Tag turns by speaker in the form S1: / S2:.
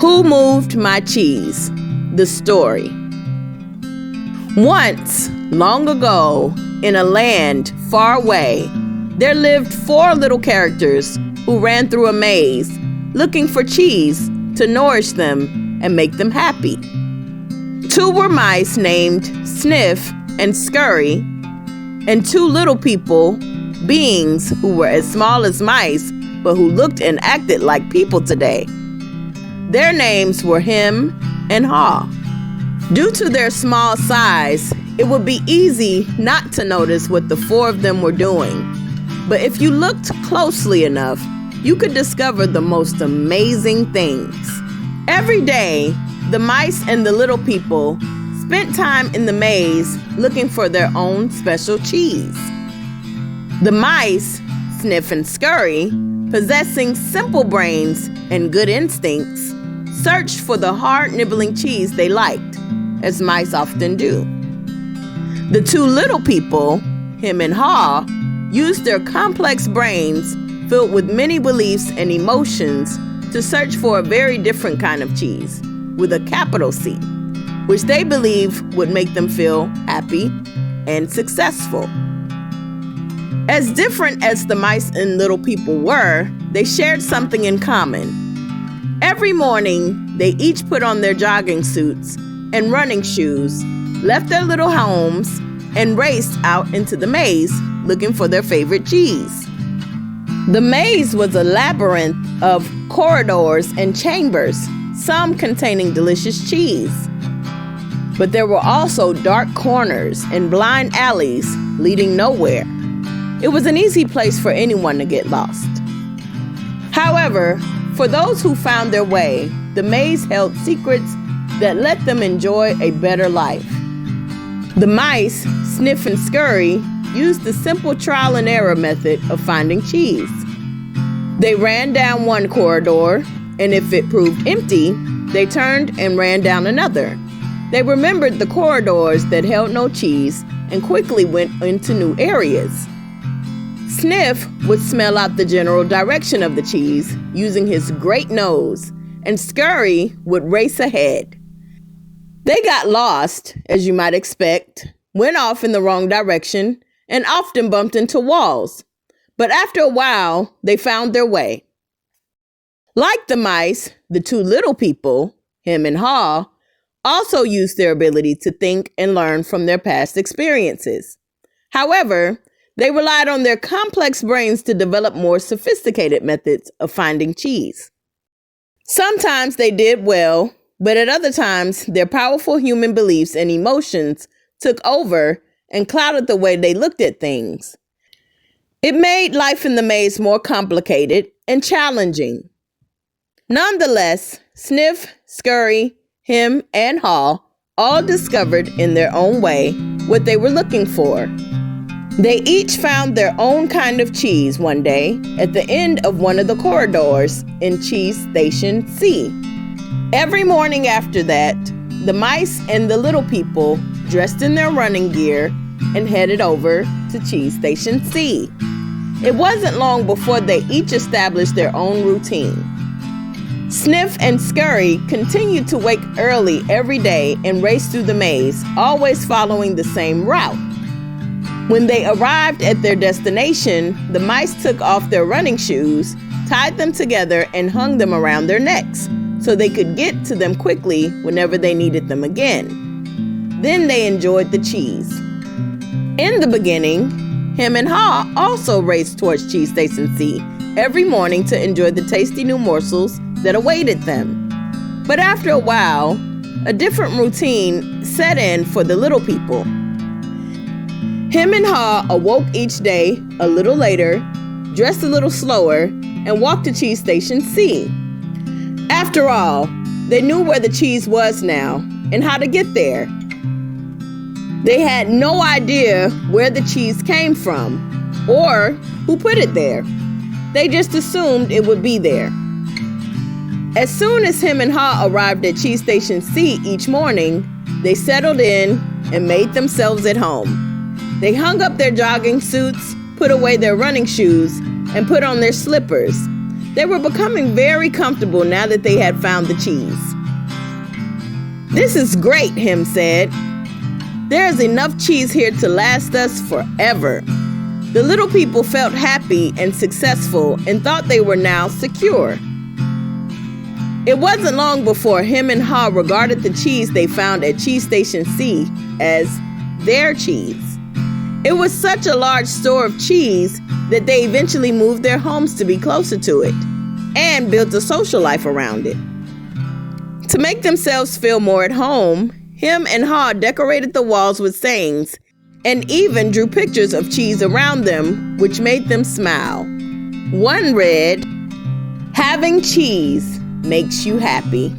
S1: Who moved my cheese? The story. Once, long ago, in a land far away, there lived 4 little characters who ran through a maze looking for cheese to nourish them and make them happy. 2 were mice named Sniff and Scurry, and 2 little people, beings who were as small as mice but who looked and acted like people today. Their names were Hem and Haw. Due to their small size, it would be easy not to notice what the 4 of them were doing. But if you looked closely enough, you could discover the most amazing things. Every day, the mice and the little people spent time in the maze looking for their own special cheese. The mice, Sniff and Scurry, possessing simple brains and good instincts, searched for the hard-nibbling cheese they liked, as mice often do. The 2 little people, Hem and Haw, used their complex brains filled with many beliefs and emotions to search for a very different kind of cheese, with a capital C, which they believe would make them feel happy and successful. As different as the mice and little people were, they shared something in common. Every morning, they each put on their jogging suits and running shoes, left their little homes, and raced out into the maze looking for their favorite cheese. The maze was a labyrinth of corridors and chambers, some containing delicious cheese. But there were also dark corners and blind alleys leading nowhere. It was an easy place for anyone to get lost. However, for those who found their way, the maze held secrets that let them enjoy a better life. The mice, Sniff and Scurry, used the simple trial and error method of finding cheese. They ran down one corridor, and if it proved empty, they turned and ran down another. They remembered the corridors that held no cheese and quickly went into new areas. Sniff would smell out the general direction of the cheese using his great nose, and Scurry would race ahead. They got lost, as you might expect, went off in the wrong direction, and often bumped into walls. But after a while, they found their way. Like the mice, the 2 little people, Hem and Haw, also used their ability to think and learn from their past experiences. However, they relied on their complex brains to develop more sophisticated methods of finding cheese. Sometimes they did well, but at other times, their powerful human beliefs and emotions took over and clouded the way they looked at things. It made life in the maze more complicated and challenging. Nonetheless, Sniff, Scurry, Hem, and Haw all discovered in their own way what they were looking for. They each found their own kind of cheese one day at the end of one of the corridors in Cheese Station C. Every morning after that, the mice and the little people dressed in their running gear and headed over to Cheese Station C. It wasn't long before they each established their own routine. Sniff and Scurry continued to wake early every day and race through the maze, always following the same route. When they arrived at their destination, the mice took off their running shoes, tied them together, and hung them around their necks so they could get to them quickly whenever they needed them again. Then they enjoyed the cheese. In the beginning, Hem and Haw also raced towards Cheese Station C every morning to enjoy the tasty new morsels that awaited them. But after a while, a different routine set in for the little people. Hem and Haw awoke each day a little later, dressed a little slower, and walked to Cheese Station C. After all, they knew where the cheese was now and how to get there. They had no idea where the cheese came from or who put it there. They just assumed it would be there. As soon as Hem and Haw arrived at Cheese Station C each morning, they settled in and made themselves at home. They hung up their jogging suits, put away their running shoes, and put on their slippers. They were becoming very comfortable now that they had found the cheese. "This is great," Him said. "There is enough cheese here to last us forever." The little people felt happy and successful and thought they were now secure. It wasn't long before Him and Ha regarded the cheese they found at Cheese Station C as their cheese. It was such a large store of cheese that they eventually moved their homes to be closer to it and built a social life around it. To make themselves feel more at home, Him and Ha decorated the walls with sayings and even drew pictures of cheese around them, which made them smile. One read, "Having cheese makes you happy."